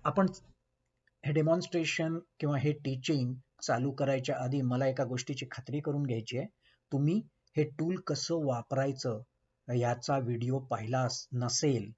आपण हे डेमॉन्स्ट्रेशन किंवा हे टीचिंग चालू करायच्या आधी मला एका गोष्टीची खात्री करून घ्यायची आहे. तुम्ही हे टूल कसं वापरायचं याचा व्हिडिओ पाहिला नसेल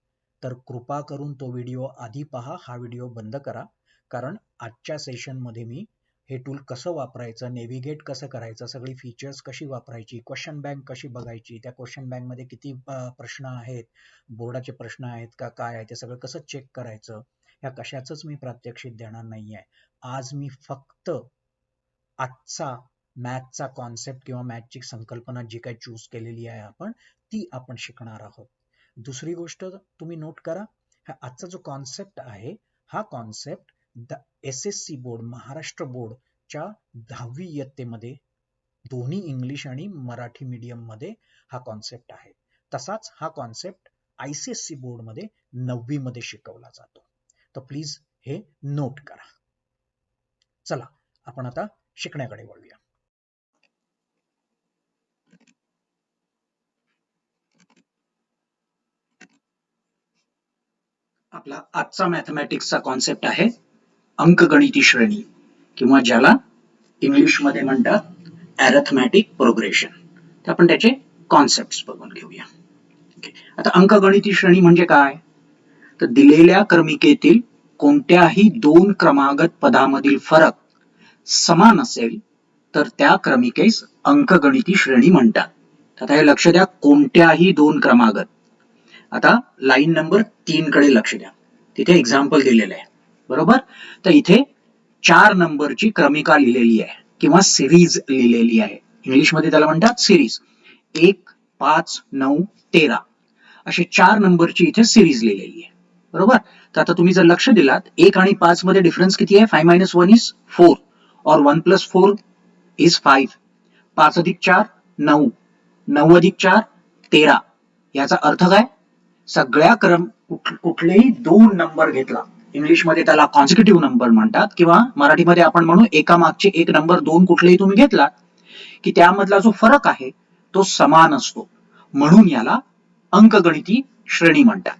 तर कृपा करून तो व्हिडिओ आधी पहा, हा व्हिडिओ बंद करा. कारण आजच्या सेशनमध्ये मी हे टूल कसं वापरायचं, नेव्हिगेट कसं करायचं, सगळी फीचर्स कशी वापरायची, क्वेश्चन बँक कशी बघायची, त्या क्वेश्चन बँकमध्ये किती प्रश्न आहेत, बोर्डाचे प्रश्न आहेत का काय आहे, ते सगळं कसं चेक करायचं, ह्या कशाचंच मी प्रात्यक्षिक देणार नाही आहे. आज मी फक्त आजचा मॅथचा कॉन्सेप्ट किंवा मॅथची संकल्पना जी काही चूज केलेली आहे आपण ती आपण शिकणार आहोत. दुसरी गोष्ट तुम्ही नोट करा, हा आजचा जो कॉन्सेप्ट आहे हा कॉन्सेप्ट SSC बोर्ड, महाराष्ट्र बोर्डच्या 10वी इयत्तेमध्ये दोन्ही इंग्लिश आणि मराठी मीडियम मध्ये हा कॉन्सेप्ट आहे. तसाच हा कॉन्सेप्ट ICSE बोर्डमध्ये 9वी मध्ये शिकवला जातो. तर प्लीज हे नोट करा. चला आपण आता शिकण्याकडे वळूया. आपला आजचा मॅथमॅटिक्सचा कॉन्सेप्ट आहे अंकगणिती श्रेणी, किंवा ज्याला इंग्लिशमध्ये म्हणतात अॅरिथमॅटिक प्रोग्रेशन. तर आपण त्याचे कॉन्सेप्ट्स बघून घेऊया. आता अंकगणिती श्रेणी म्हणजे काय? तर दिलेल्या क्रमिकेतील कोणत्याही दोन क्रमागत पदामधील फरक समान असेल तर त्या क्रमिकेस अंकगणिती श्रेणी म्हणतात. आता हे लक्ष द्या, कोणत्याही दोन क्रमागत. आता लाईन नंबर 3 कडे लक्ष द्या, तिथे एक्झाम्पल दिलेलं आहे, बरोबर? तर इथे 4 नंबरची क्रमिका लिहिलेली आहे किंवा सिरीज लिहिलेली आहे. इंग्लिशमध्ये त्याला म्हणतात सिरीज. 1, 5, 9, 13 असे 4 नंबरची इथे सिरीज लिहिलेली आहे, बरोबर? तर आता तुम्ही जर लक्ष दिलात, 1 आणि 5 मध्ये डिफरन्स किती आहे? 5 - 1 is 4 और 1 + 4 is 5. 5 + 4 9, 9 + 4 13. याचा अर्थ काय? सगळ्या कुठलेही दोन नंबर घेतला, इंग्लिशमध्ये त्याला कॉन्सिक्युटिव्ह नंबर म्हणतात, किंवा मराठीमध्ये आपण म्हणू एकामागचे एक नंबर दोन कुठलेही तुम्ही घेतला की त्यामधला जो फरक आहे तो समान असतो, म्हणून याला अंकगणिती श्रेणी म्हणतात.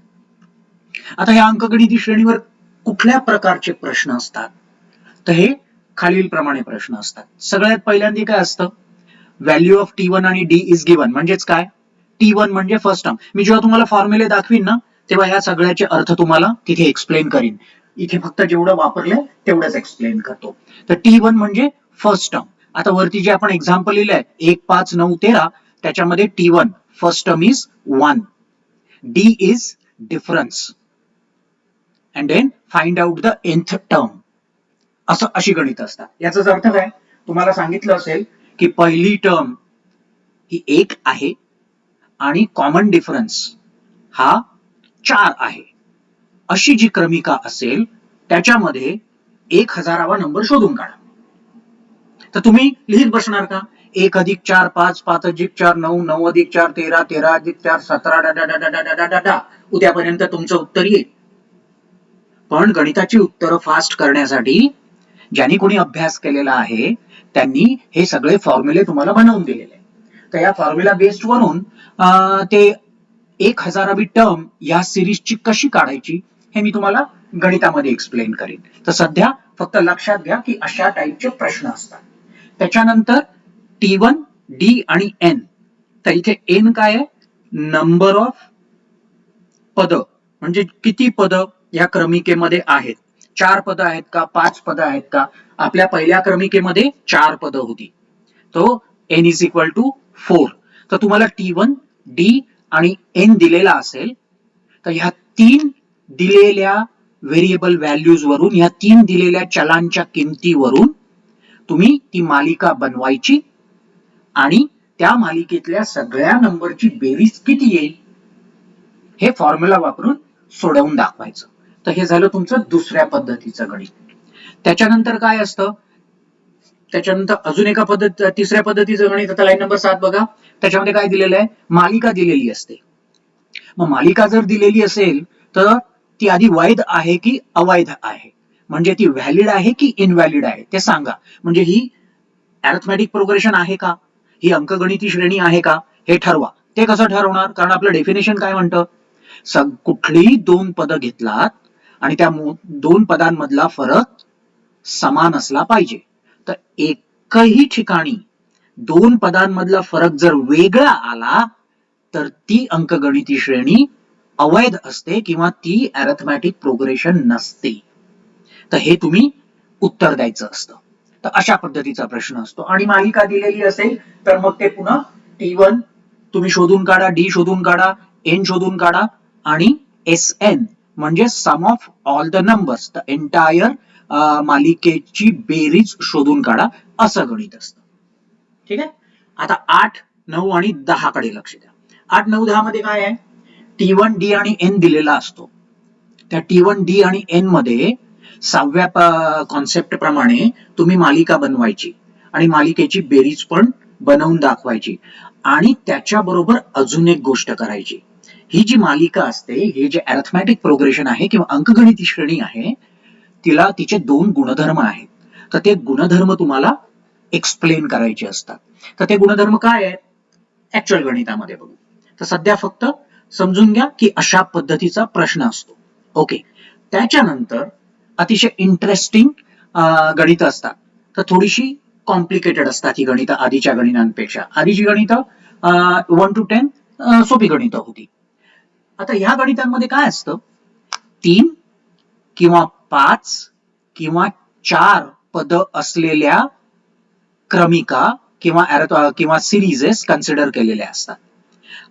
आता या अंकगणिती श्रेणीवर कुठल्या प्रकारचे प्रश्न असतात? तर हे खालील प्रमाणे प्रश्न असतात. सगळ्यात पहिल्यांदा काय असतं? व्हॅल्यू ऑफ T1 आणि D इज गिवन. म्हणजेच काय? T1 म्हणजे फर्स्ट टर्म. मी जेव्हा तुम्हाला फॉर्म्युले दाखवीन ना तेव्हा या सगळ्याचे अर्थ तुम्हाला तिथे एक्सप्लेन करीन. इथे फक्त जेवढं वापरलंय तेवढंच एक्सप्लेन करतो. तर T1 म्हणजे फर्स्ट टर्म. आता वरती जे आपण एक्झाम्पल लिहिलंय 1, 5, 9, 13 त्याच्यामध्ये T1 first term is 1, D is difference, and then find out the nth term. असं अशी गणित असतात. याचाच अर्थ काय? तुम्हाला सांगितलं असेल की पहिली टर्म ही 1 आहे आणि कॉमन डिफरन्स हा 4 आहे. अशी जी क्रमिका असेल त्याच्यामध्ये 1000वा नंबर शोधून काढा. तर तुम्ही लिहित बसणार का? 1 + 4 5, 5 + 4 9, 9 + 4 13, 13 + 4 17 उद्यापर्यंत तुमचं उत्तर येईल. पण गणिताची उत्तरं फास्ट करण्यासाठी ज्यांनी कोणी अभ्यास केलेला आहे त्यांनी हे सगळे फॉर्म्युले तुम्हाला बनवून दिलेले. तर या फॉर्म्युला बेस्ड वरून ते 1000वी टर्म या सिरीजची कशी काढायची हे मी तुम्हाला गणितामध्ये एक्सप्लेन करेन. तर सध्या फक्त लक्षात घ्या की अशा टाईपचे प्रश्न असतात. त्याच्यानंतर T1, D आणि N. तर इथे N काय आहे? नंबर ऑफ पद, म्हणजे किती पद या क्रमिकेमध्ये आहेत. 4 पद आहेत का, 5 पद आहेत का? आपल्या पहिल्या क्रमिकेमध्ये 4 पद होती, तो N इज इक्वल टू 4. तर तुम्हाला T1, D आणि N दिलेला असेल तर ह्या 3 दिलेल्या व्हेरिएबल व्हॅल्यूज वरून, ह्या 3 दिलेल्या चलांच्या किमतीवरून तुम्ही ती मालिका बनवायची आणि त्या मालिकेतल्या सगळ्या नंबरची बेरीज किती येईल हे फॉर्म्युला वापरून सोडवून दाखवायचं. तर हे झालं तुमचं दुसऱ्या पद्धतीचं गणित. त्याच्यानंतर काय असतं? त्याच्यानंतर अजून एका तिसऱ्या पद्धतीचं गणित. आता लाईन नंबर 7 बघा. त्याच्यामध्ये काय दिलेलं आहे? मालिका दिलेली असते. मग मालिका जर दिलेली असेल तर ती आधी वैध आहे की अवैध आहे, म्हणजे ती व्हॅलिड आहे की इनव्हॅलिड आहे ते सांगा. म्हणजे ही अॅरिथमॅटिक प्रोग्रेशन आहे का, ही अंकगणिती श्रेणी आहे का, हे ठरवा. ते कसं ठरवणार? कारण आपलं डेफिनेशन काय म्हणतं? कुठलीही दोन पद घेतलात आणि त्या दोन पदांमधला फरक समान असला पाहिजे. तर एकही ठिकाणी दोन पदांमधला फरक जर वेगळा आला तर ती अंकगणिती श्रेणी अवैध असते किंवा ती अॅरिथमॅटिक प्रोग्रेशन नसते. तर हे तुम्ही उत्तर द्यायचं असतं. तर अशा पद्धतीचा प्रश्न असतो. आणि मालिका दिलेली असेल तर मग ते पुन्हा T1 तुम्ही शोधून काढा, D शोधून काढा, N शोधून काढा आणि SN म्हणजे sum of all the numbers, the entire मालिकेची बेरीज शोधून काढा, असं गणित असतं. ठीक आहे. आता 8, 9 आणि 10 कडे लक्ष द्या. 8, 9, 10 मध्ये काय आहे? T1, D आणि N दिलेला असतो. त्या T1, D आणि N मध्ये 6व्या कॉन्सेप्ट प्रमाणे तुम्ही मालिका बनवायची आणि मालिकेची बेरीज पण बनवून दाखवायची आणि त्याच्याबरोबर अजून एक गोष्ट करायची. ही जी मालिका असते, हे जे अॅरिथमॅटिक प्रोग्रेशन आहे किंवा अंकगणिती श्रेणी आहे, तिला तिचे 2 गुणधर्म आहेत. तर ते गुणधर्म तुम्हाला एक्सप्लेन करायचे असतात. तर ते गुणधर्म काय आहेत ऍक्च्युअल गणितामध्ये बघू. तर सध्या फक्त समजून घ्या की अशा पद्धतीचा प्रश्न असतो. ओके. त्याच्यानंतर अतिशय इंटरेस्टिंग गणित असतात. तर थोडीशी कॉम्प्लिकेटेड असतात ही गणितं आधीच्या गणितांपेक्षा. आधीची गणितं 1 to 10 सोपी गणितं होती. आता ह्या गणितांमध्ये काय असतं? 3 किंवा 5 किंवा 4 पद असलेल्या क्रमिका किंवा सिरीजेस कन्सिडर केलेल्या असतात.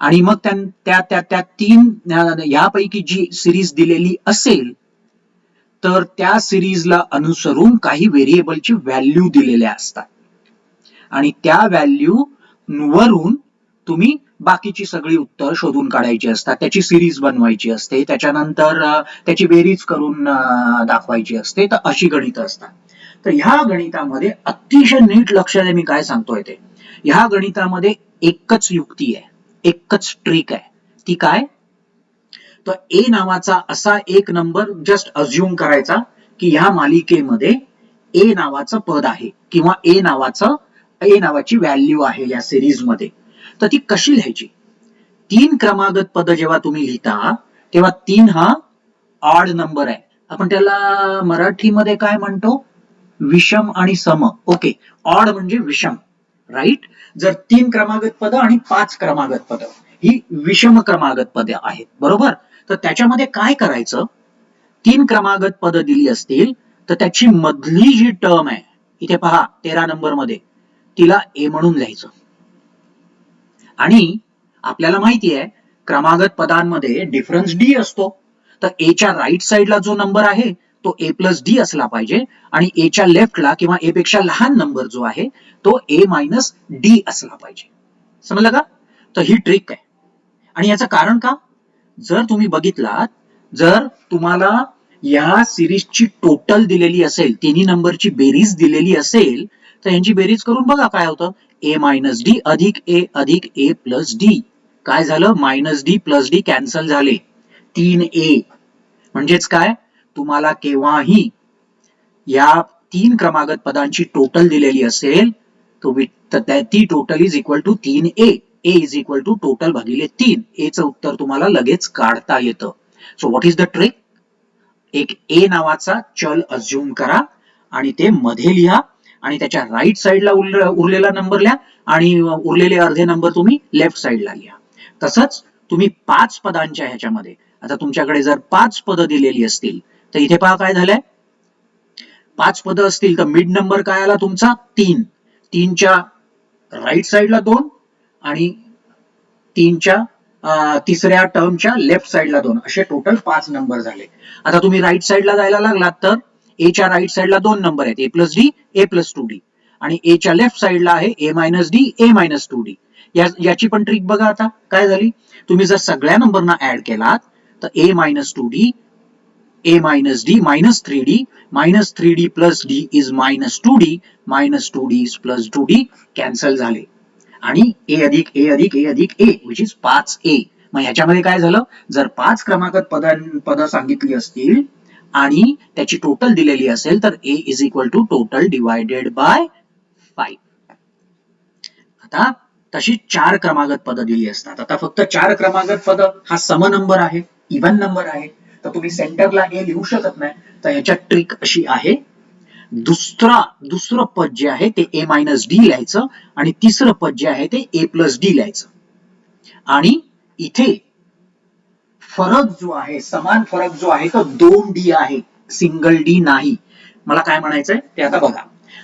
आणि मग त्या 3 यापैकी जी सिरीज दिलेली असेल तर त्या सिरीजला अनुसरून काही व्हेरिएबलची व्हॅल्यू दिलेल्या असतात आणि त्या व्हॅल्यू वरून तुम्ही बाकीची सगळी उत्तर शोधून काढायची असतात. त्याची सिरीज बनवायची असते, त्याच्यानंतर त्याची बेरीज करून दाखवायची असते. तर अशी गणितं असतात. तर ह्या गणितामध्ये अतिशय नीट लक्ष द्या मी काय सांगतोय ते. ह्या गणितामध्ये एकच युक्ती आहे, एकच ट्रिक आहे. ती काय? तर ए नावाचा असा एक नंबर जस्ट अज्युम करायचा की ह्या मालिकेमध्ये ए नावाचं पद आहे किंवा ए नावाची व्हॅल्यू आहे या सिरीज मध्ये. तर ती कशी लिहायची? 3 क्रमागत पद जेव्हा तुम्ही लिहिता तेव्हा 3 हा ऑड नंबर आहे. आपण त्याला मराठीमध्ये काय म्हणतो? विषम आणि सम. ओके. ऑड म्हणजे विषम, राईट. जर 3 क्रमागत पद आणि 5 क्रमागत पद ही विषम क्रमागत पदे आहेत, बरोबर. तर त्याच्यामध्ये काय करायचं? 3 क्रमागत पद दिली असतील तर त्याची मधली जी टर्म आहे, इथे पहा 13 नंबर मध्ये, तिला ए म्हणून लिहायचं. आणि आपल्याला माहिती आहे क्रमागत पदांमध्ये डिफरन्स डी असतो. तर एच्या राईट साइडला जो नंबर आहे तो ए प्लस डी असला पाहिजे आणि एच्या लेफ्टला किंवा ए पेक्षा लहान नंबर जो आहे तो ए मायनस डी असला पाहिजे. समजलं का? तर ही ट्रिक आहे. आणि याचं कारण का? जर तुम्ही बघितलात, जर तुम्हाला या सिरीजची टोटल दिलेली असेल, तिन्ही नंबरची बेरीज दिलेली असेल, तर यांची बेरीज करून बघा काय होतं. ए मायनस डी अधिक ए प्लस डी. काय झालं? Minus D plus D cancel झाले. 3a. म्हणजेच काय? तुम्हाला केव्हाही या 3 क्रमागत पदांची टोटल दिलेली असेल तर ती total is equal to 3a. A is equal to total भागिले 3. एचं उत्तर तुम्हाला लगेच काढता येतं. So what is the trick? एक ए नावाचा चल अज्युम करा आणि ते मध्ये लिहा आणि त्याच्या राईट साइडला उरलेला नंबर लिहा आणि उरलेले अर्धे नंबर तुम्ही लेफ्ट साइडला लिहा. तसंच तुम्ही 5 पदांच्या ह्याच्यामध्ये, आता तुमच्याकडे जर 5 पद दिलेली असतील तर इथे पहा काय झालंय. 5 पद असतील तर मिड नंबर काय आला तुमचा? 3. 3च्या राईट साइडला 2 आणि 3च्या तिसऱ्या टर्मच्या लेफ्ट साइडला 2, असे टोटल 5 नंबर झाले. आता तुम्ही राईट साइडला जायला लागलात तर एच्या राईट साइडला 2 नंबर आहेत, ए प्लस डी, ए प्लस 2डी आणि एच्या लेफ्ट साइडला आहे ए मायनस डी, ए मायनस 2डी. याची पण ट्रिक बघा. आता काय झाली? तुम्ही जर सगळ्या नंबरना ऍड केलात तर ए मायनस 2डी, ए मायनस डी मायनस 3डी, मायनस 3डी प्लस डी इज मायनस 2डी, मायनस 2डी प्लस 2डी कॅन्सल झाले आणि ए अधिक ए अधिक ए अधिक ए विच इज 5a. मग ह्याच्यामध्ये काय झालं? जर 5 क्रमागत पद सांगितली असतील आणि त्याची टोटल दिलेली असेल तर A is equal to total divided by 5. आता तशी 4 क्रमागत पद दिली असतात. आता फक्त 4 क्रमागत पद हा सम नंबर आहे, इव्हन नंबर आहे. तर तुम्ही सेंटरला ए लिहू शकत नाही. तर ह्याच्यात ट्रिक अशी आहे, दुसरं पद जे आहे ते ए मायनस डी लिहायचं आणि तिसरं पद जे आहे ते ए प्लस डी लिहायचं. आणि इथे फरक जो आहे, समान फरक जो आहे तो 2D आहे, सिंगल डी नाही. मला काय म्हणायचंय ते आता बघा.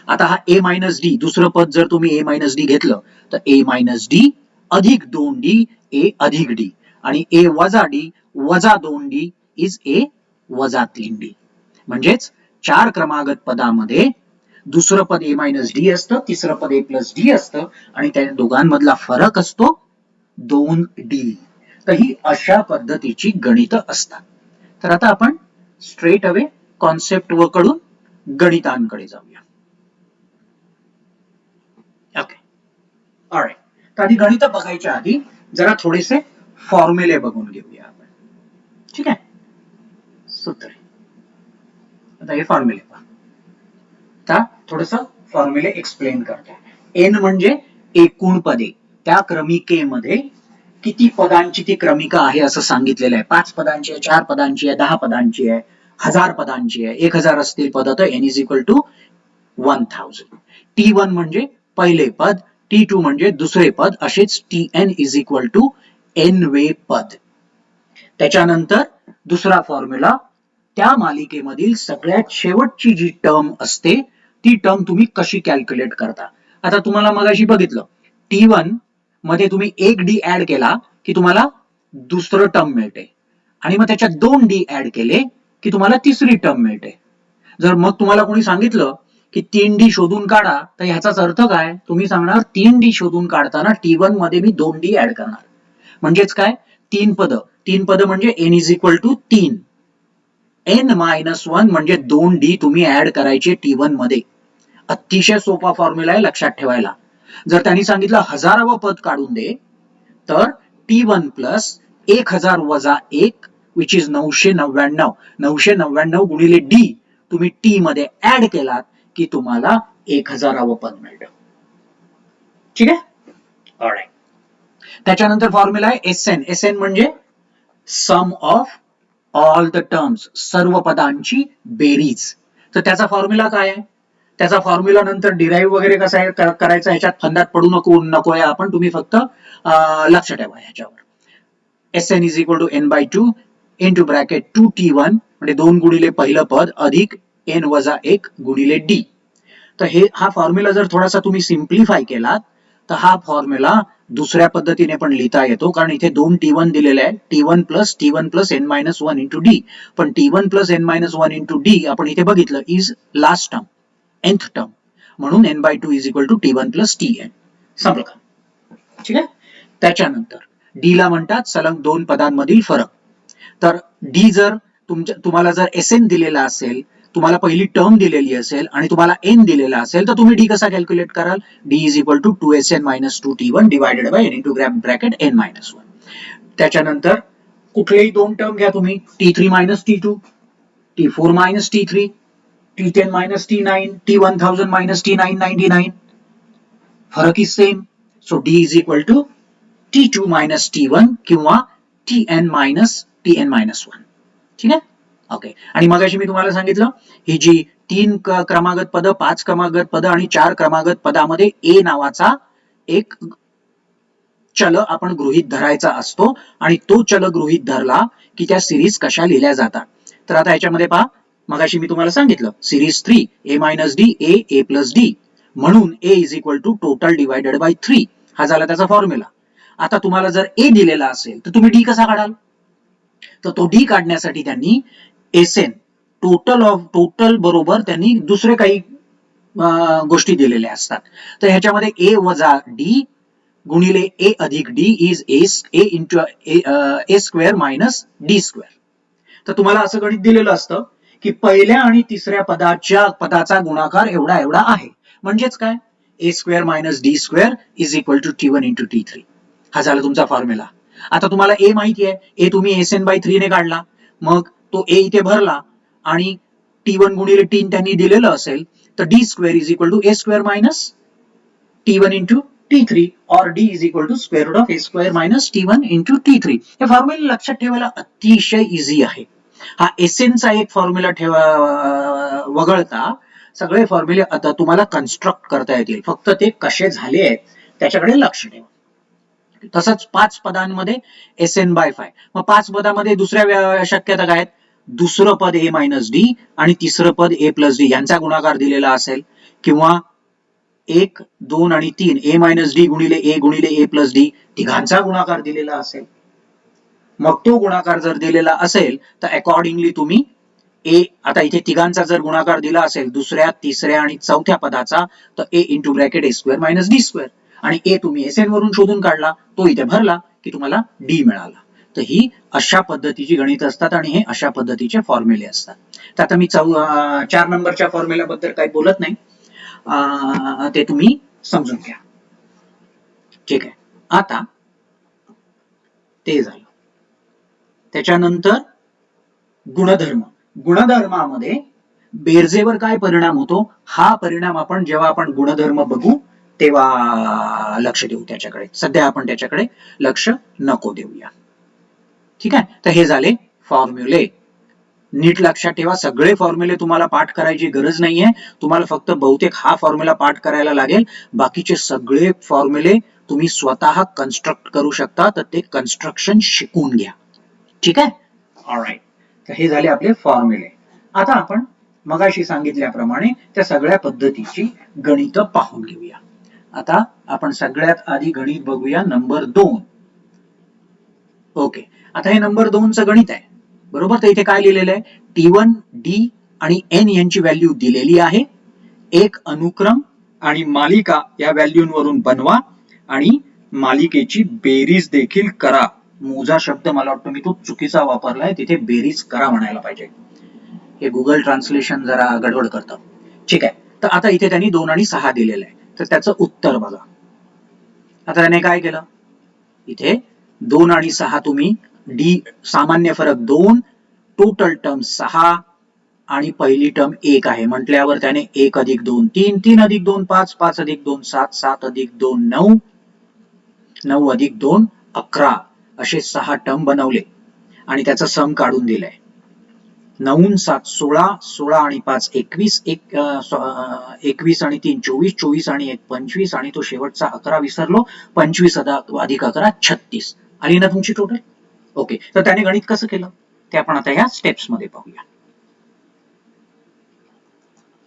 आता हा ए मायनस डी, दुसरं पद जर तुम्ही ए मायनस डी घेतलं तर ए मायनस डी अधिक 2D ए अधिक डी, आणि ए वजा डी वजा 2D इज ए वजा 3D. म्हणजेच 4 क्रमागत पदामध्ये दुसरं पद ए मायनस डी असतं, तिसरं पद ए प्लस डी असतं, आणि त्या दोघांमधला फरक असतो 2D. तर ही अशा पद्धतीची गणित असतात. तर आता आपण स्ट्रेट अवे कॉन्सेप्ट कडून गणितांकडे जाऊया. Okay, all right. तर आधी गणित बघायच्या आधी जरा थोडेसे फॉर्म्युले बघून घेऊया आपण. ठीक आहे, सूत्रे. आता हे फॉर्म्युले पहा. आता थोडस फॉर्म्युले एक्सप्लेन करतो. एन म्हणजे एकूण पदे, त्या क्रमिकेमध्ये किती पदांची ती क्रमिका आहे असं सांगितलेलं आहे. 5 पदांची आहे, 4 पदांची आहे, 10 पदांची आहे, 1000 पदांची आहे. 1000 असतील पद तर n is equal to 1000. T1 म्हणजे पहिले पद, T2 म्हणजे दुसरे पद, असेच Tn is equal to n वे पद. त्याच्यानंतर दुसरा फॉर्म्युला, त्या मालिकेमधील सगळ्यात शेवटची जी टर्म असते ती टर्म तुम्ही कशी कॅल्क्युलेट करता. आता तुम्हाला मगाशी बघितलं, T1 मध्ये तुम्ही 1D ऍड केला की तुम्हाला दुसरं टर्म मिळते, आणि मग त्याच्यात 2D ऍड केले की तुम्हाला तिसरी टर्म मिळते. जर मग तुम्हाला कोणी सांगितलं की 3D शोधून काढा, तर ह्याचाच अर्थ काय, तुम्ही सांगणार 3D शोधून काढताना T1 मध्ये मी 2D ऍड करणार. म्हणजेच काय, 3 पद म्हणजे n is equal to 3. n minus 1 म्हणजे 2D तुम्ही ऍड करायचे T1 मध्ये. अतिशय सोपा फॉर्म्युला आहे, लक्षात ठेवायला. जर त्यांनी सांगितलं 1000व पद काढून दे, तर T1 प्लस 1000 वजा 1 विच इज 999. 999 गुणिले D तुम्ही T मध्ये ऍड केलात की तुम्हाला 1000व पद मिळतं. ठीक आहे, ऑलराईट. त्याच्यानंतर फॉर्म्युला आहे SN. SN म्हणजे sum of all the terms, सर्व पदांची बेरीज. तर त्याचा फॉर्म्युला काय आहे, त्याचा फॉर्म्युला नंतर डिराईव्ह वगैरे कसा आहे करायचा, ह्याच्यात फंदात पडू नकोय आपण, तुम्ही फक्त लक्ष ठेवा ह्याच्यावर. SN is equal to n by 2 into bracket 2T1 म्हणजे 2 गुणिले पहिलं पद अधिक n वजा 1 गुणिले D. तर हा फॉर्म्युला जर थोडासा तुम्ही सिम्प्लिफाय केलात तर हा फॉर्म्युला दुसऱ्या पद्धतीने पण लिहिता येतो, कारण इथे 2T1 दिलेले आहे, T1 plus n minus 1 into D. पण T1 plus n minus 1 into D आपण इथे बघितलं is last term, nth term, म्हणून n by 2 is equal to T1 plus Tn. समजलं का? ठीक आहे. त्याच्यानंतर D ला म्हणतात सलग 2 पदांमधील फरक. तर D जर तुम्हाला जर SN दिलेला असेल, तुम्हाला पहिली टर्म दिलेली असेल आणि तुम्हाला n दिलेला असेल, तर तुम्ही D कसा कॅल्क्युलेट कराल, D is equal to 2SN minus 2T1 divided by n into bracket n minus 1. त्याच्यानंतर कुठलेही 2 टर्म घ्या तुम्ही, T3 minus T2, T4 minus T3, T10 minus T9, T1000 minus T999. फरक is same. So D is equal to T2 minus T1 किंवा Tn minus Tn minus 1. ठीक आहे, okay. आणि मगाशी मी तुम्हाला सांगितलं, ही जी 3 क्रमागत पद, 5 क्रमागत पद आणि 4 क्रमागत पदामध्ये A नावाचा एक चल आपण गृहीत धरायचा असतो, आणि तो चल गृहीत धरला की त्या सिरीज कशा लिहिल्या जातात. तर आता ह्याच्यामध्ये पहा, मगाशी मी तुम्हाला सांगितलं series 3 A minus D A plus D, म्हणून A is equal to total divided by 3. हा झाला त्याचा फॉर्म्युला. आता तुम्हाला जर A दिलेला असेल तर तुम्ही D कसा काढाल, तर तो D काढण्यासाठी त्यांनी SN टोटल बरोबर त्यांनी दुसरे काही गोष्टी दिलेल्या असतात. तर ह्याच्यामध्ये A वजा D गुणिले A अधिक D is A into A square minus D square. तर तुम्हाला असं गणित दिलेलं असतं की पहिल्या आणि तिसऱ्या पदाचा गुणाकार एवढा एवढा आहे. म्हणजेच काय, A square minus D square is equal to T1 into T3. हा झाला तुमचा फॉर्म्युला. आता तुम्हाला A माहिती आहे, A तुम्ही SN बाय 3 ने काढला, मग तो A इथे भरला आणि T1 गुणिले 3 त्यांनी दिलेलं असेल, तर D square is equal to A square minus T1 into T3 और D is equal to square root of A square minus T1 into T3. हे फॉर्म्युला लक्षात ठेवायला अतिशय इझी आहे. हा एसएनचा एक फॉर्म्युला वगळता सगळे फॉर्म्युले आता तुम्हाला कन्स्ट्रक्ट करता येतील, फक्त ते कसे झाले आहेत त्याच्याकडे लक्ष ठेवा. तसंच 5 पदांमध्ये SN/5. मग 5 पदामध्ये दुसऱ्या शक्यता काय आहेत? दुसरं पद A - D आणि तिसरं पद A + D यांचा गुणाकार दिलेला असेल, किंवा 1, 2 आणि 3 A - D गुणिले A गुणिले A + D तिघांचा गुणाकार दिलेला असेल. मग तो गुणाकार जर दिलेला असेल तर अकॉर्डिंगली तुम्ही आता इथे तिघांचा जर गुणाकार दिला असेल दुसऱ्या, तिसऱ्या आणि चौथ्या पदाचा, तर A (A² - D², आणि A तुम्ही SN वरून शोधून काढला, तो इथे भरला की तुम्हाला D मिळाला. तर ही अशा पद्धतीची गणित असतात आणि हे अशा पद्धतीचे फॉर्म्युले असतात. तर आता मी 4 नंबरच्या फॉर्म्युल्याबद्दल काही बोलत नाही, ते तुम्ही समजून घ्या. ठीक आहे. आता ते झालं. त्याच्यानंतर गुणधर्म. गुणधर्मामध्ये बेरजेवर काय परिणाम होतो, हा परिणाम आपण जेव्हा आपण गुणधर्म बघू तेव्हा लक्ष देऊ त्याच्याकडे. सध्या आपण त्याच्याकडे लक्ष नको देऊया. ठीक आहे. तर हे झाले फॉर्म्युले. नीट लक्षात ठेवा, सगळे फॉर्म्युले तुम्हाला पाठ करायची गरज नाहीये. तुम्हाला फक्त बहुतेक हा फॉर्म्युला पाठ करायला लागेल. बाकीचे सगळे फॉर्म्युले तुम्ही स्वतः कन्स्ट्रक्ट करू शकता, तर ते कन्स्ट्रक्शन शिकून घ्या. ठीक आहे. ऑलराईट. तर हे झाले आपले फॉर्म्युले. आता आपण मगाशी सांगितल्याप्रमाणे त्या सगळ्या पद्धतीची गणितं पाहून घेऊया. आता आपण सगळ्यात आधी गणित बघूया नंबर 2. ओके. आता हे नंबर 2चं गणित आहे, बरोबर. तर इथे काय लिहिलेलं आहे, T1, D आणि N यांची व्हॅल्यू दिलेली आहे. एक अनुक्रम आणि मालिका या व्हॅल्यूवरून बनवा आणि मालिकेची बेरीज देखील करा. मोजा शब्द मला वाटतं मी तो चुकीचा वापरलाय, तिथे बेरीज करा म्हणायला पाहिजे. हे गुगल ट्रान्सलेशन जरा गडबड करतं. ठीक आहे. तर आता इथे त्यांनी 2 आणि 6 दिलेलं आहे, तर त्याचं उत्तर बघा. आता त्याने काय केलं, इथे 2 आणि 6 तुम्ही D सामान्य फरक 2, टोटल टर्म 6 आणि पहिली टर्म 1 आहे म्हटल्यावर त्याने 1 + 2 3, 3 + 2 5, 5 + 2 7, 7 + 2 9, 9 + 2 11 असे 6 टर्म बनवले आणि त्याचं सम काढून दिलंय. 9 7 16, 16 आणि 5 21, 21 आणि 3 24, 24 आणि 1 25 आणि तो शेवटचा 11 विसरलो, 25 + 11 36 आली ना तुमची टोटल. ओके. तर त्याने गणित कसं केलं ते आपण आता ह्या स्टेप्स मध्ये पाहूया.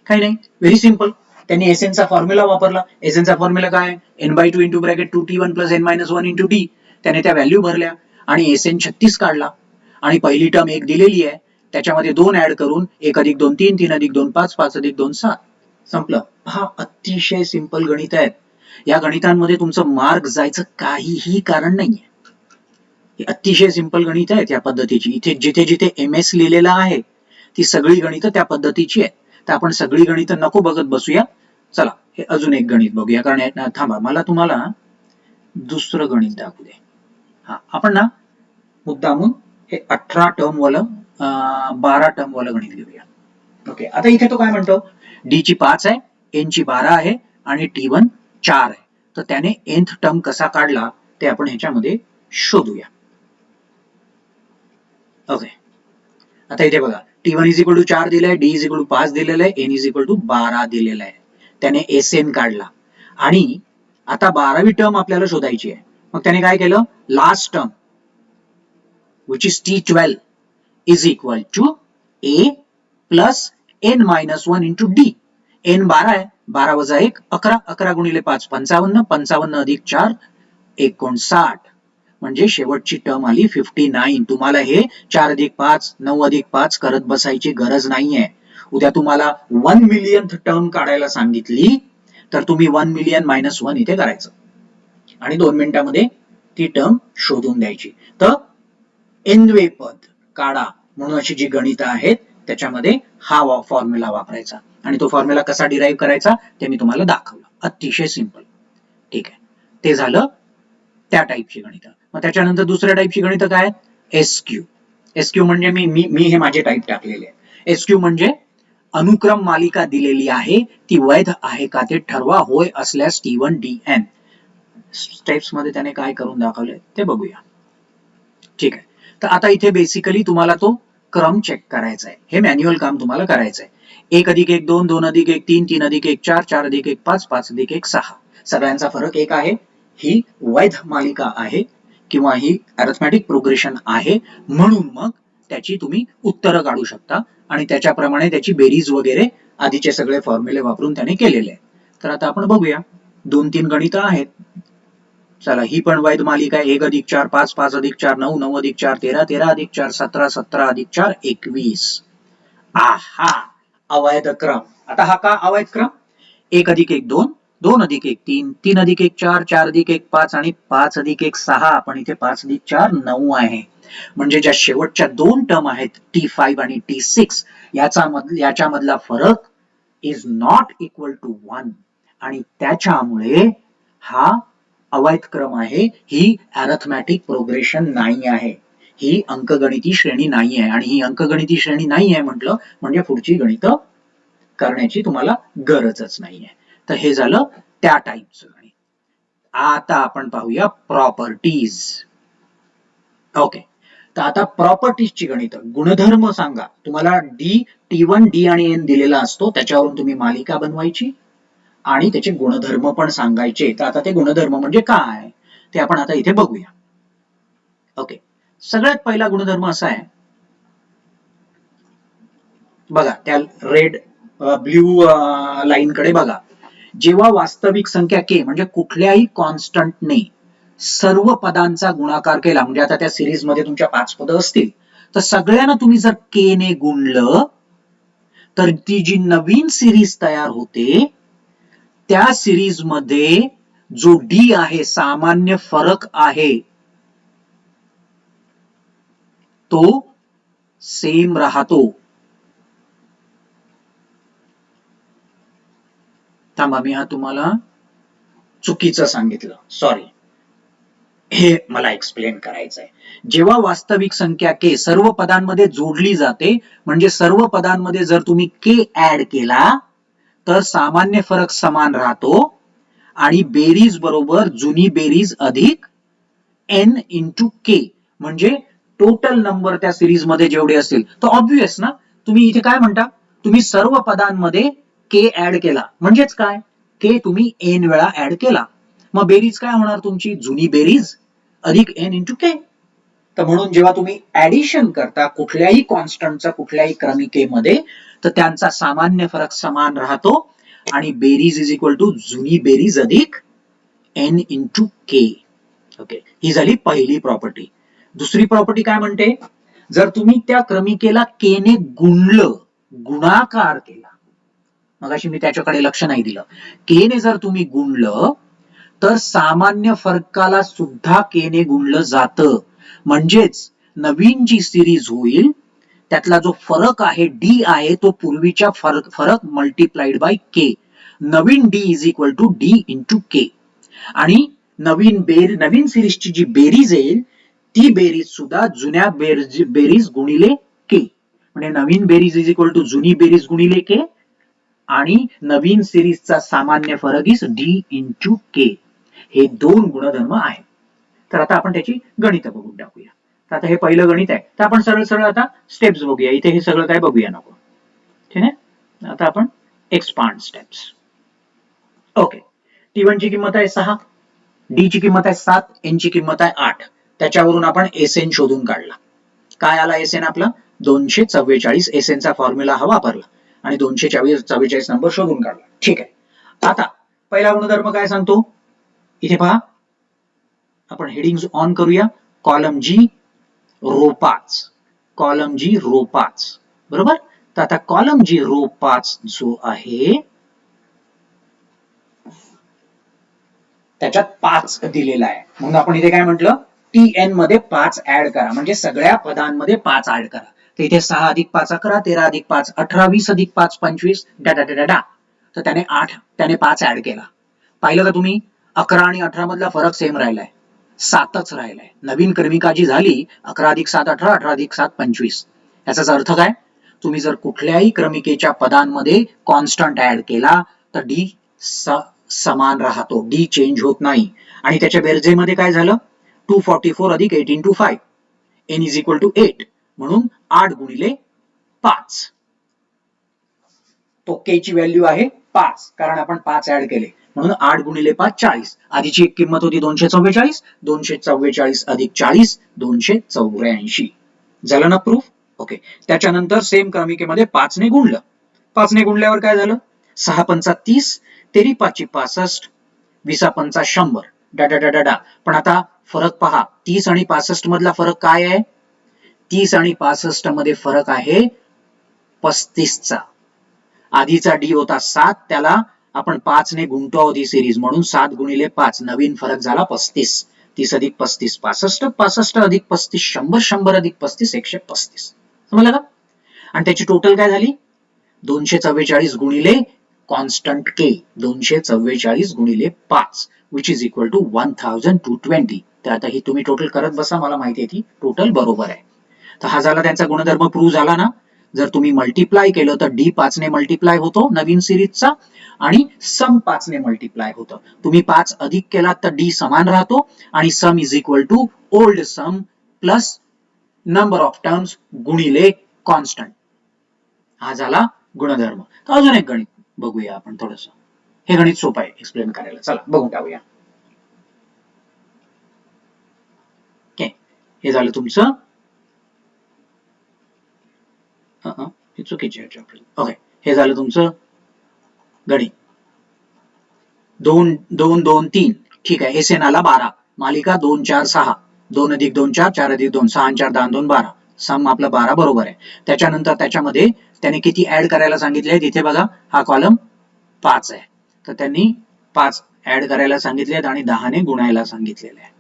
काही नाही, व्हेरी सिंपल. त्यांनी एसएनचा फॉर्म्युला वापरला. एसएनचा फॉर्म्युला काय, n/2 × bracket 2t1 + n - 1 × d. त्याने त्या व्हॅल्यू भरल्या आणि एसएन 36 काढला आणि पहिली टर्म 1 दिलेली आहे, त्याच्यामध्ये 2 ऍड करून 1 + 2 3, 3 + 2 5, 5 + 2 7 संपलं. हा अतिशय सिंपल गणित आहेत. या गणितांमध्ये तुमचं मार्क जायचं काहीही कारण नाहीये. ही अतिशय सिंपल गणित आहेत या पद्धतीची. इथे जिथे जिथे MS लिहिलेला आहे ती सगळी गणितं त्या पद्धतीची आहेत. तर आपण सगळी गणितं नको बघत बसूया. चला हे अजून एक गणित बघूया, कारण थांबा मला तुम्हाला दुसरं गणित दाखवू दे. हा आपण ना मुद्दामून हे 18 टर्म वालं 12 टर्म वालं गणित घेऊया. ओके. आता इथे तो काय म्हणतो, D ची 5 आहे, N ची 12 आहे आणि T1 4 आहे. तर त्याने nth टर्म कसा काढला ते आपण ह्याच्यामध्ये शोधूया. ओके. आता इथे बघा, T1 = 4 दिलंय, D = 5 दिलेलं आहे, N = 12 दिलेलं आहे. त्याने SN काढला आणि आता 12वी टर्म आपल्याला शोधायची आहे. मग त्याने काय केलं, last term which is T12 is equal to A plus N - 1 into D. N 12 आहे, 12 - 1 11, 11 × 5 55, 55 + 4 59, म्हणजे शेवटची टर्म आली 59. तुम्हाला हे 4 + 5 9 + 5 करत बसायची गरज नाहीये. उद्या तुम्हाला 1 मिलियन्थ टर्म काढायला सांगितली तर तुम्ही 1 मिलियन - 1 इथे करायचं आणि 2 मिनिटांमध्ये ती टर्म शोधून द्यायची. तर nवे पद काढा म्हणून अशी जी गणितं आहेत त्याच्यामध्ये हा फॉर्म्युला वापरायचा आणि तो फॉर्म्युला कसा डिराईव्ह करायचा ते मी तुम्हाला दाखवलं. अतिशय सिंपल. ठीक आहे. ते झालं त्या टाईपची गणितं. मग त्याच्यानंतर दुसऱ्या टाईपची गणितं काय, SQ. SQ म्हणजे मी हे माझे टाईप टाकलेले आहे. SQ म्हणजे अनुक्रम मालिका दिलेली आहे, ती वैध आहे का ते ठरवा. होय असल्यास T1 DN. स्टेप्स मध्ये त्याने काय करून दाखवले ते बघूया. ठीक आहे. तर आता इथे बेसिकली तुम्हाला तो क्रम चेक करायचा आहे. हे मॅन्युअल काम तुम्हाला करायचं आहे. 1 अधिक 1 2, 2 अधिक 1 3, 3 अधिक 1 4, 4 अधिक 1 5, 5 अधिक 1 6. सगळ्यांचा फरक एक आहे. ही वैध मालिका आहे किंवा ही अरिथमॅटिक प्रोग्रेशन आहे, म्हणून मग त्याची तुम्ही उत्तरं काढू शकता आणि त्याच्याप्रमाणे त्याची बेरीज वगैरे आधीचे सगळे फॉर्म्युले वापरून त्याने केलेले आहे. तर आता आपण बघूया. 2-3 गणितं आहेत. चला, ही पण वैध मालिका आहे. 1 अधिक 4 5, 5 अधिक 4 9, 9 अधिक 4 13, 13 अधिक 4 17, 17 अधिक 4 21. आहा, अवैध क्रम. आता हा का अवैध क्रम? 1 अधिक 1 2, 2 अधिक 1 3, 3 अधिक 1 4, 4 अधिक 1 5 आणि 5 अधिक 1 6. पण इथे 5 अधिक 4 9 आहे. म्हणजे ज्या शेवटच्या दोन टर्म आहेत T5 आणि T6 याच्यामधला फरक इज नॉट इक्वल टू 1 आणि त्याच्यामुळे हा अवैध क्रम आहे. ही अरिथमॅटिक प्रोग्रेशन नाही आहे. ही अंकगणिती श्रेणी नाही आहे आणि ही अंकगणिती श्रेणी नाही आहे म्हटलं म्हणजे पुढची गणितं करण्याची तुम्हाला गरजच नाहीये. तर हे झालं त्या टाईपचं गणित. आता आपण पाहूया प्रॉपर्टीज. ओके, तर आता प्रॉपर्टीजची गणित. गुणधर्म सांगा. तुम्हाला T1 D आणि N दिलेला असतो, त्याच्यावरून तुम्ही मालिका बनवायची आणि त्याचे गुणधर्म पण सांगायचे. तर आता ते गुणधर्म म्हणजे काय ते आपण आता इथे बघूया. ओके, सगळ्यात पहिला गुणधर्म असा आहे बघा, त्या रेड ब्ल्यू लाईन कडे बघा. जेव्हा वास्तविक संख्या k म्हणजे कुठल्याही कॉन्स्टंटने सर्व पदांचा गुणाकार केला, म्हणजे आता त्या सिरीज मध्ये तुमच्या 5 पद असतील, तर सगळ्यांना तुम्ही जर k ने गुणलं तर ती जी नवीन सिरीज तयार होते त्या सिरीज मध्ये जो d आहे, सामान्य फरक आहे, तो सेम राहतो. थांबा, मी हा तुम्हाला चुकीचं सांगितलं, सॉरी. हे मला एक्सप्लेन करायचं आहे. जेव्हा वास्तविक संख्या k सर्व पदांमध्ये जोडली जाते, म्हणजे सर्व पदांमध्ये जर तुम्ही k ऍड केला तर सामान्य फरक समान राहतो आणि बेरीज बरोबर जुनी बेरीज अधिक n इंटू k, म्हणजे टोटल नंबर त्या सिरीज मध्ये जेवढे असतील. तर ऑब्वियस ना, तुम्ही इथे काय म्हणता, तुम्ही सर्व पदांमध्ये k ऍड केला म्हणजेच काय, k तुम्ही n वेळा ऍड केला, मग बेरीज काय होणार तुमची, जुनी बेरीज अधिक n इंटू k. तर म्हणून जेव्हा तुम्ही ऍडिशन करता कुठल्याही कॉन्स्टंटचा कुठल्याही क्रमिकेमध्ये, तर त्यांचा सामान्य फरक समान राहतो आणि बेरीज इज इक्वल टू जुनी बेरीज अधिक n इंटू k. ओके, ही झाली पहिली प्रॉपर्टी. दुसरी प्रॉपर्टी काय म्हणते, जर तुम्ही त्या क्रमिकेला k ने गुणलं, गुणाकार केला, मगाशी मी त्याच्याकडे लक्ष नाही दिलं, k ने जर तुम्ही गुणलं तर सामान्य फरकाला सुद्धा k ने गुणलं जातं. म्हणजेच नवीन जी सिरीज होईल त्यातला जो फरक आहे d आहे, तो पूर्वीच्या फरक मल्टिप्लाइड बाय k. नवीन d is equal to d into k. आणि नवीन सिरीजची जी बेरीज येईल ती बेरीज सुद्धा जुन्या बेरीज गुणिले k. म्हणजे नवीन बेरीज इज इक्वल टू जुनी बेरीज गुणिले k आणि नवीन सिरीजचा सामान्य फरक इज d इंटू k. हे दोन गुणधर्म आहेत. तर आता आपण त्याची गणित बघून टाकूया. तर आता हे पहिलं गणित आहे, तर आपण सरळ सरळ आता स्टेप्स बघूया. इथे हे सगळं काय बघूया नको, ठीक आहे. आता आपण एक्सपांड स्टेप्स. ओके, T1 ची किंमत आहे 6, D ची किंमत आहे 7, N ची किंमत आहे 8. त्याच्यावरून आपण SN शोधून काढला. काय आला SN आपला, 244. SN चा फॉर्म्युला हा वापरला आणि 244 नंबर शोधून काढला. ठीक आहे. आता पहिला गुणधर्म काय सांगतो, इथे पहा, आपण हेडिंग्स ऑन करूया. Column G row 5, column G row 5, बरोबर. तर आता कॉलम G रो 5 जो आहे त्याच्यात 5 दिलेला आहे, म्हणून आपण इथे काय म्हटलं, TN मध्ये 5 ऍड करा, म्हणजे सगळ्या पदांमध्ये 5 ऍड करा. तर इथे 6 अधिक 5 11, 13 अधिक 5 18, 20 अधिक 5 25, डा. तर त्याने 5 ऍड केला. पाहिलं का तुम्ही, 11 आणि 18 मधला फरक सेम राहिलाय, 7च राहिलाय. नवीन क्रमिका जी झाली 11 अधिक 7 18, 18 अधिक 7 25. याचाच अर्थ काय, तुम्ही जर कुठल्याही क्रमिकेच्या पदांमध्ये कॉन्स्टंट ऍड केला तर D समान राहतो, D चेंज होत नाही. आणि त्याच्या बेरजेमध्ये काय झालं, 244 अधिक 8 into 5, N is equal to 8, म्हणून 8 गुणिले 5. तो के ची व्हॅल्यू आहे 5, कारण आपण 5 ऍड केले, म्हणून 8 गुणिले 5 40. आधीची एक किंमत होती 244, 244 अधिक 40 284. झालं ना प्रूफ? ओके. त्याच्यानंतर सेम क्रमिकेमध्ये 5 ने गुणलं. 5 ने गुणल्यावर काय झालं? 6 पंचा 30, तेरी पाची 65, 20 पंचा 100. डाडा डाडा डा. पण आता फरक पहा, 30 आणि 65 मधला फरक काय आहे? 30 आणि 65 मध्ये फरक आहे 35 चा. आधीचा डी होता 7, त्याला आपण 5 ने गुणतो आहोत ही सिरीज, म्हणून 7 गुणिले 5, नवीन फरक झाला 35. 30 अधिक 35 65, 65 अधिक 35 100, 100 अधिक 35 135. समजलं का? आणि त्याची टोटल काय झाली? 244 गुणिले कॉन्स्टंट के, 244 गुणिले 5 विच इज इक्वल टू 1220. तर आता ही तुम्ही टोटल करत बसा, मला माहिती आहे ती टोटल बरोबर आहे. तर हा झाला त्यांचा गुणधर्म प्रूव्ह झाला ना. जर तुम्ही मल्टिप्लाय केलं तर डी 5 ने मल्टिप्लाय होतो नवीन सिरीजचा, आणि सम 5 ने मल्टिप्लाय होतं. तुम्ही 5 अधिक केलात तर डी समान राहतो, आणि sum is equal to old sum plus number of terms गुणिले कॉन्स्टंट. हा झाला गुणधर्म. तर अजून एक गणित बघूया आपण थोडस. हे गणित सोपं आहे एक्सप्लेन करायला. चला बघून टाकूया. हे झालं तुमचं चुकीचे. ओके, हे झालं तुमचं गणित. 2 2 2 3. ठीक आहे. एस एन आला 12, मालिका 2 4 6, 2 अधिक 2 4, 4 अधिक 2 6, 4 10 2 12. सम आपला 12 बरोबर आहे. त्याच्यानंतर त्याच्यामध्ये त्याने किती ऍड करायला सांगितले? तिथे बघा, हा कॉलम 5 आहे, तर त्यांनी 5 ऍड करायला सांगितलेत आणि 10 ने गुणायला सांगितलेले आहे.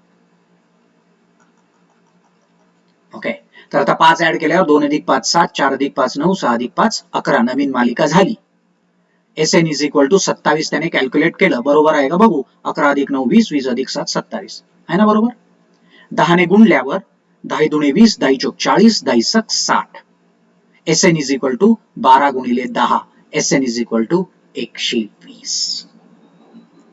ओके. तर आता 5 ऍड केल्यावर 2 अधिक 5 7, 4 अधिक 5 9, 6 अधिक 5 11, नवीन मालिका झाली. S N is equal to 27 त्याने कॅल्क्युलेट केलं. बरोबर आहे का बघू? 11 अधिक 9 20, 20 अधिक 7 27 आहे ना बरोबर? 10 ने गुणल्यावर 10 दुणे 20, 10 चोक 40, 10 सक 60. S N is equal to 12 गुणिले 10. S N is equal to 120.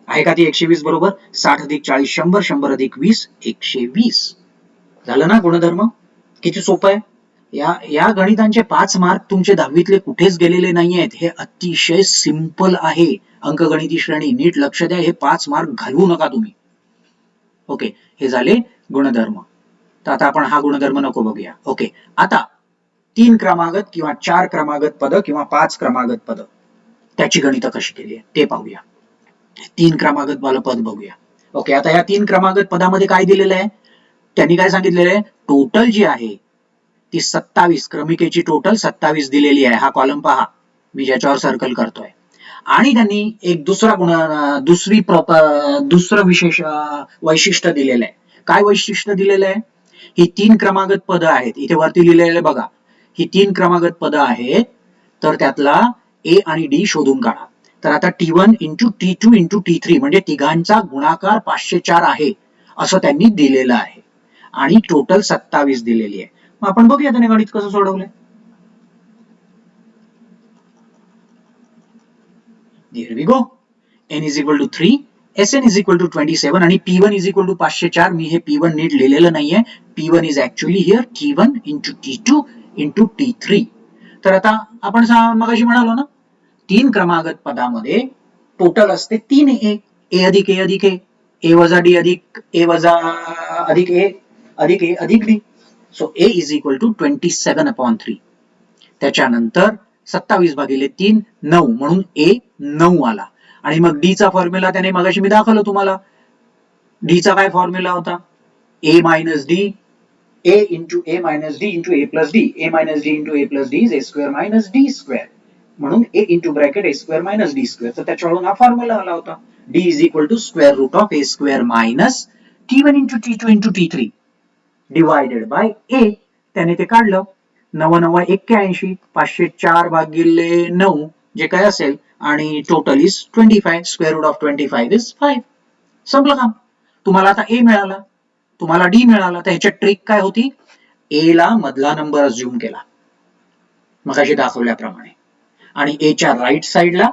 आहे का ती 120 बरोबर? 60 अधिक 40 100, 100 अधिक 20 120. झालं ना गुणधर्म? किती सोपं आहे. या गणितांचे 5 मार्क तुमचे 10वीतले कुठेच गेलेले नाहीयेत. हे अतिशय सिंपल आहे. अंकगणिती श्रेणी नीट लक्ष द्या. हे 5 मार्क घालवू नका तुम्ही. ओके, हे झाले गुणधर्म. तर आता आपण हा गुणधर्म नको बघूया. ओके, आता 3 क्रमागत किंवा 4 क्रमागत पद किंवा 5 क्रमागत पद त्याची गणितं कशी केली आहे ते पाहूया. 3 क्रमागत वाला पद बघूया. ओके, आता या 3 क्रमागत पदामध्ये काय दिलेलं आहे? त्यांनी काय सांगितलेलं आहे? टोटल जी आहे ती 27, क्रमिकेची टोटल 27 दिलेली आहे. हा कॉलम पहा, मी ज्याच्यावर सर्कल करतोय. आणि त्यांनी एक दुसरं विशेष वैशिष्ट्य दिलेलं आहे. काय वैशिष्ट्य दिलेलं आहे? ही 3 क्रमागत पद आहेत. इथे वरती लिहिलेलं बघा, ही 3 क्रमागत पद आहेत, तर त्यातला ए आणि डी शोधून काढा. तर आता T1 into T2 into T3 म्हणजे तिघांचा गुणाकार 504 आहे असं त्यांनी दिलेलं आहे, आणि टोटल 27 दिलेली आहे. मग आपण बघूया त्याने गणित कसं सोडवलंय. Here we go. n is equal to 3, Sn is equal to 27 आणि P1 is equal to 504. मी हे P1 नीट लिहिलेलं नाहीये. P1 is actually here T1 into T2 into T3. तर आता आपण मगाशी म्हणालो ना, 3 क्रमागत पदामध्ये टोटल असते 3 ए अधिक ए अधिक ए वजा डी अधिक ए वजा अधिक ए अधिक ए अधिक D. So A is equal to 27/3. त्याच्यानंतर 27 भागिले 3 9, म्हणून ए 9 आला. आणि मग डी चा फॉर्म्युला त्याने मगाशी मी दाखवलं तुम्हाला. डी चा काय फॉर्म्युला होता? A minus D, A into A minus D into A plus D. A minus D into A plus D is A square minus D square, म्हणून A into bracket A square minus D square. तर त्याच्यावरून हा formula आला होता. D is equal to square root of A square minus T1 into T2 into T3 divided by A. त्याने ते काढलं. 9 9 81, 504 भागिले 9 जे काय असेल, आणि total is 25. Square root of 25 is 5. संपलं काम. तुम्हाला आता ए मिळाला, तुम्हाला डी मिळाला. तर ह्याच्यात ट्रिक काय होती? ए ला मधला नंबर अज्युम केला मगाशी दाखवल्याप्रमाणे, आणि ए च्या राईट साइडला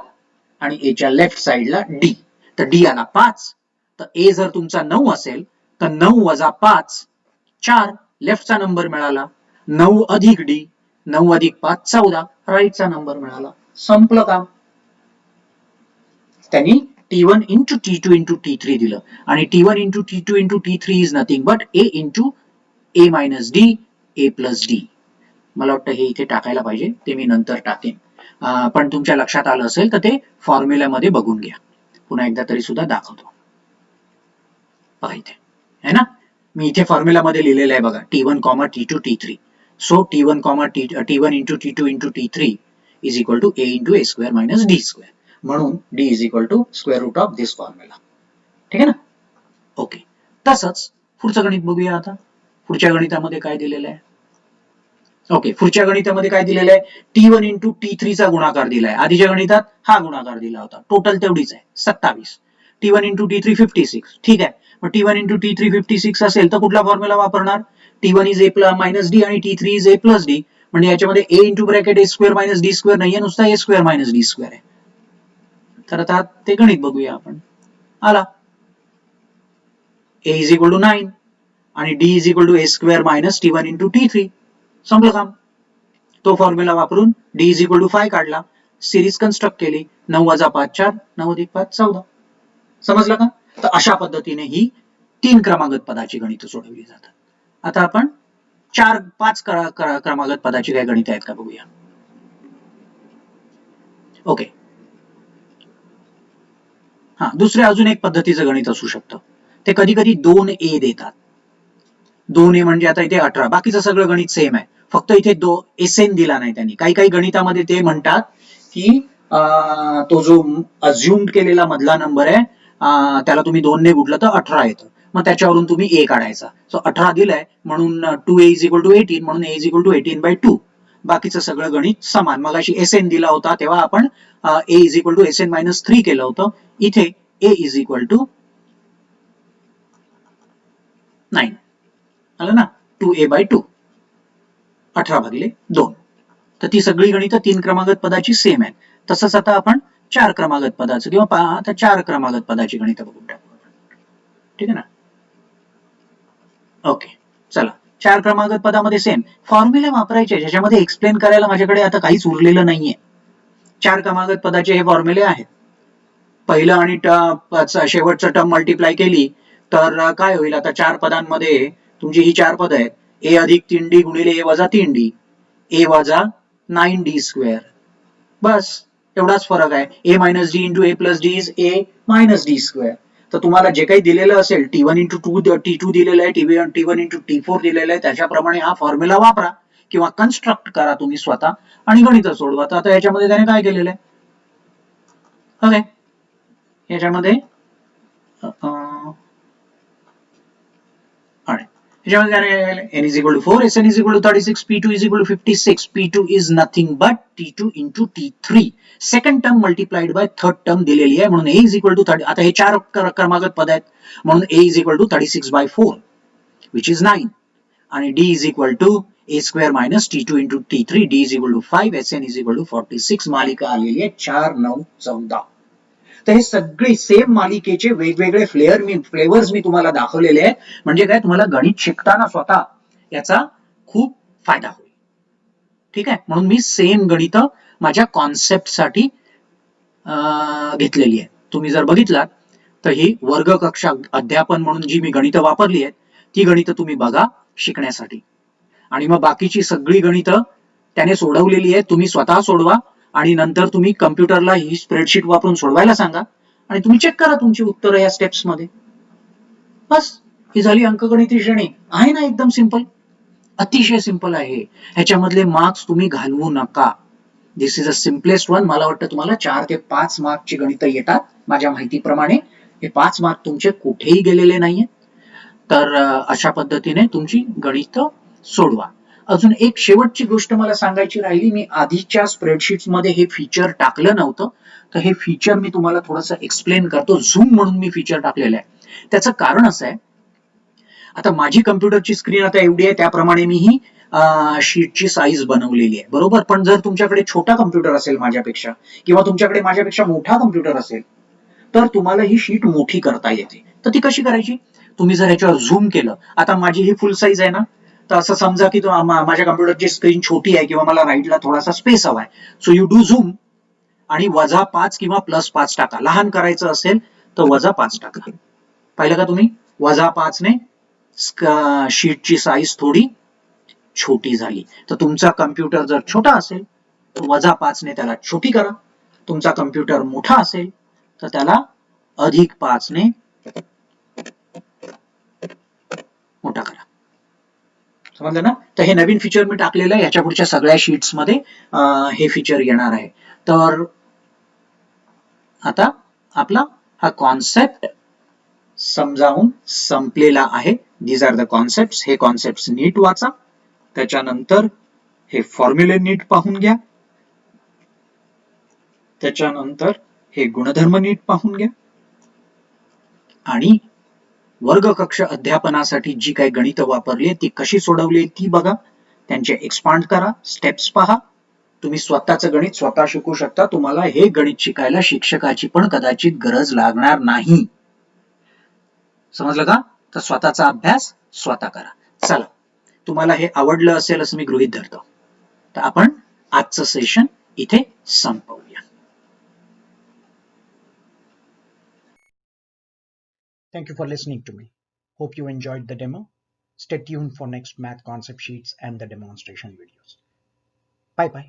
आणि ए च्या लेफ्ट साइडला डी. तर डी आला 5. तर ए जर तुमचा 9 असेल तर 9 वजा 5 4, लेफ्टचा नंबर मिळाला. 9 अधिक डी 9 अधिक 5 14, राईटचा नंबर मिळाला. संपलं काम. त्यांनी T1 into T2 into T3 दिलं आणि T1 into T2 into T3 is nothing but A into A minus D A plus D. मला वाटतं हे इथे टाकायला पाहिजे, ते मी नंतर टाकेन. पण तुमच्या लक्षात आलं असेल तर ते फॉर्म्युल्यामध्ये बघून घ्या. पुन्हा एकदा तरी सुद्धा दाखवतो. बघा इथे है ना, मी इथे फॉर्म्युलामध्ये लिहिलेलं आहे बघा, T1 comma T2 T3. So T1 comma T1 into T2 into T3 is equal to A into A square minus D square. म्हणून D is equal to square root of this formula. ठीक आहे ना. Okay, तसंच पुढचं गणित बघूया. आता पुढच्या गणितामध्ये काय दिलेलं आहे. ओके, पुढच्या गणितामध्ये काय दिलेलं आहे, T1 इंटू T3 चा गुणाकार दिलाय. आधीच्या गणितात हा गुणाकार दिला होता. टोटल तेवढीच आहे 27. T1 into T3 56. ठीक आहे, मग T1 इंटू T3 56 असेल तर कुठला फॉर्म्युला वापरणार. T1 is A minus D आणि T3 is A plus D. म्हणजे याच्यामध्ये A into bracket A square minus D square नाहीये, नुसता A square minus D square आहे. तर आता ते गणित बघूया आपण. आला A इज इक्वल टू 9 आणि D is equal to A square minus T1 into T3. संपलं काम. तो फॉर्म्युला वापरून D इज इक्वल टू 5 काढला, सिरीज कन्स्ट्रक्ट केली. 9 वजा 5 4, 9 अधिक 5 14. समजलं का. तर अशा पद्धतीने ही 3 क्रमागत पदाची गणितं सोडवली जातात. आता आपण 4-5 क्रमागत पदाची काय गणितं आहेत का बघूया. ओके, हा, दुसऱ्या अजून एक पद्धतीचं गणित असू शकतं. ते कधी कधी 2A देतात. 2A म्हणजे आता इथे 18, बाकीचं सगळं गणित सेम आहे, फक्त इथे एसएन दिला नाही त्यांनी. काही काही गणितामध्ये ते म्हणतात की तो जो अज्युम्ड केलेला मधला नंबर आहे त्याला तुम्ही 2 ने गुणलं तर 18 येतं, मग त्याच्यावरून तुम्ही A काढायचा. सो 18 दिलाय म्हणून 2A इज इक्वल टू 18, म्हणून A इज इक्वल टू 18/2. बाकीचं सगळं गणित समान. मग अशी एसएन दिला होता तेव्हा आपण A is equal to SN minus 3 केलं होतं. इथे A इज इक्वल टू 9 आलं ना, 2A/2, 18/2. तर ती सगळी गणितं 3 क्रमागत पदाची सेम आहेत. तसंच आता आपण 4 क्रमागत पदाचं किंवा आता 4 क्रमागत पदाची गणितं बघून टाकू. ठीक आहे ना. ओके, चला, 4 क्रमागत पदामध्ये सेम फॉर्म्युले वापरायचे, ज्याच्यामध्ये एक्सप्लेन करायला माझ्याकडे आता काहीच उरलेलं नाहीये. 4 क्रमागत पदाचे हे फॉर्म्युले आहेत. पहिलं आणि शेवटचं टर्म मल्टिप्लाय केली तर काय होईल. आता 4 पदांमध्ये तुमची ही 4 पद आहेत. A अधिक 3D गुणिले A वजा 3D, A वजा 9D स्क्वेअर. बस एवढाच फरक आहे. A minus D into A plus D is A minus D square. तर तुम्हाला जे काही दिलेलं असेल, T1 इंटू T2 दिलेलं आहे, T1 इंटू T4 दिलेलं आहे, त्याच्याप्रमाणे हा फॉर्म्युला वापरा किंवा कन्स्ट्रक्ट करा तुम्ही स्वतः आणि गणित सोडवा. आता याच्यामध्ये त्याने काय केलेलं आहे. ओके, याच्यामध्ये n is equal to 4, Sn is equal to 36, P2 is equal to 56. P2 is nothing but T2 into T3. Second term multiplied by third term दिलेली आहे, म्हणून A is equal to 30. आता हे 4 क्रमागत पद आहेत, म्हणून A is equal to 36/4 which is 9 आणि D is equal to A square minus T2 into T3. D is equal to 5, Sn is equal to 46. मालिका आलेली आहे 4 9 14. तर हे सगळे सेम मालिकेचे वेगवेगळे फ्लेवर्स मी तुम्हाला दाखवलेले आहेत. म्हणजे काय, तुम्हाला गणित शिकताना स्वतः याचा खूप फायदा होईल. ठीक आहे, म्हणून मी सेम गणित माझ्या कॉन्सेप्टसाठी घेतलेली आहे. तुम्ही जर बघितलात तर ही वर्ग कक्षा अध्यापन म्हणून जी मी गणितं वापरली आहेत ती गणितं तुम्ही बघा शिकण्यासाठी. आणि मग बाकीची सगळी गणितं त्याने सोडवलेली आहेत, तुम्ही स्वतः सोडवा आणि नंतर तुम्ही कम्प्युटरला ही स्प्रेडशीट वापरून सोडवायला सांगा आणि तुम्ही चेक करा तुमची उत्तरं या स्टेप्स मध्ये. बस, ही झाली अंकगणिती श्रेणी. आहे ना एकदम सिंपल, अतिशय सिंपल आहे. ह्याच्यामधले मार्क्स तुम्ही घालवू नका. दिस इज अ सिम्पलेस्ट वन. मला वाटतं तुम्हाला 4 ते 5 मार्कची गणितं येतात माझ्या माहितीप्रमाणे. हे 5 मार्क तुमचे कुठेही गेलेले नाहीये. तर अशा पद्धतीने तुमची गणितं सोडवा. अजून एक शेवटची गोष्ट मला सांगायची राहिली, मी आधीच्या स्प्रेडशीट्स मध्ये हे फीचर टाकलं नव्हतं, तर हे फीचर मी तुम्हाला थोडंसं एक्सप्लेन करतो. झूम म्हणून मी फीचर टाकलेलं आहे. त्याचं कारण असं आहे, आता माझी कम्प्युटरची स्क्रीन आता एवढी आहे, त्याप्रमाणे मी ही शीटची साईज बनवलेली आहे, बरोबर. पण जर तुमच्याकडे छोटा कम्प्युटर असेल माझ्यापेक्षा किंवा तुमच्याकडे माझ्यापेक्षा मोठा कम्प्युटर असेल तर तुम्हाला ही शीट मोठी करता येते. तर ती कशी करायची, तुम्ही जर ह्याच्यावर झूम केलं, आता माझी ही फुल साईज आहे ना, तर असं समजा की माझ्या कम्प्युटरची स्क्रीन छोटी आहे किंवा मला राईटला थोडासा स्पेस हवाय, सो यू डू झूम आणि -5 किंवा +5 टाका. लहान करायचं असेल तर -5 टाका. पाहिलं का तुम्ही? -5 ने शीटची साईज थोडी छोटी झाली. तर तुमचा कम्प्युटर जर छोटा असेल तर -5 ने त्याला छोटी करा. तुमचा कम्प्युटर मोठा असेल तर त्याला +5 ने मोठा करा. समजलं ना? तर हे नवीन फीचर मी टाकलेलं आहे. ह्याच्या पुढच्या सगळ्या शीट्स मध्ये हे फीचर येणार आहे. तर आता आपला हा कॉन्सेप्ट समजावून संपलेला आहे. These are the concept. हे कॉन्सेप्ट नीट वाचा. त्याच्यानंतर हे फॉर्म्युले नीट पाहून घ्या. त्याच्यानंतर हे गुणधर्म नीट पाहून घ्या. आणि वर्ग कक्ष अध्यापनासाठी जी काही गणित वापरली ती कशी सोडवली ती बघा. त्यांचे एक्सपांड करा. स्टेप्स पहा. तुम्ही स्वतःचं गणित स्वतः शिकू शकता. तुम्हाला हे गणित शिकायला शिक्षकाची पण कदाचित गरज लागणार नाही. समजलं का? तर स्वतःचा अभ्यास स्वतः करा. चला, तुम्हाला हे आवडलं असेल असं मी गृहीत धरतो. तर आपण आजचं सेशन इथे संपवूया. Thank you for listening to me. Hope you enjoyed the demo. Stay tuned for next math concept sheets and the demonstration videos. Bye bye.